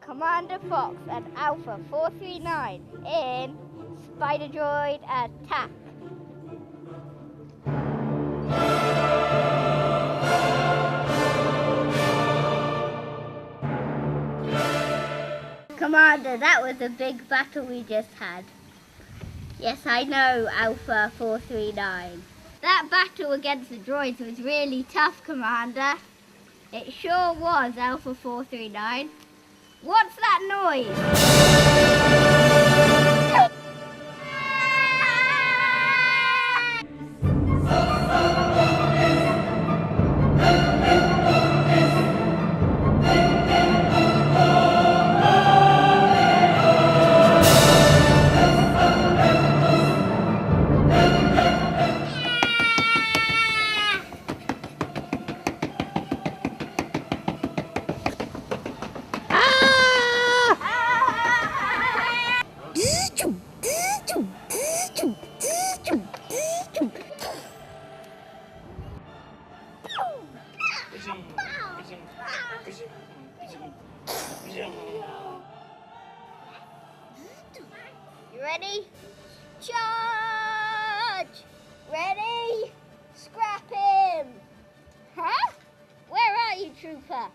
Commander Fox and Alpha 439 in Spider Droid Attack. Commander, that was a big battle we just had. Yes, I know, Alpha 439. That battle against the droids was really tough, Commander. It sure was, Alpha 439. What's that noise? You ready? Charge! Ready? Scrap him! Huh? Where are you, Trooper?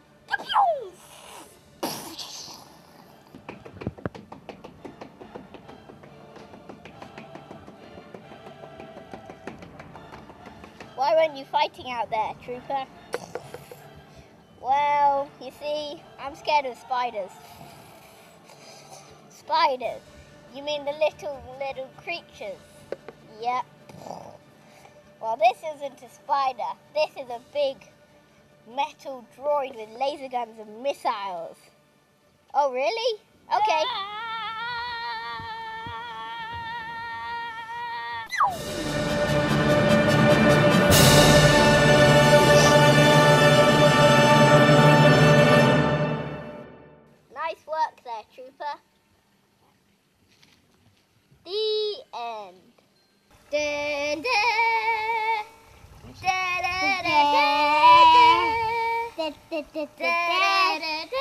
Why weren't you fighting out there, Trooper? Well, you see, I'm scared of spiders. Spiders? You mean the little creatures? Yep. Well, this isn't a spider. This is a big metal droid with laser guns and missiles. Oh, really? Okay. Nice work there, Trooper. The end. Da, da, da, da, da, da, da, da, da, da, da, da, da.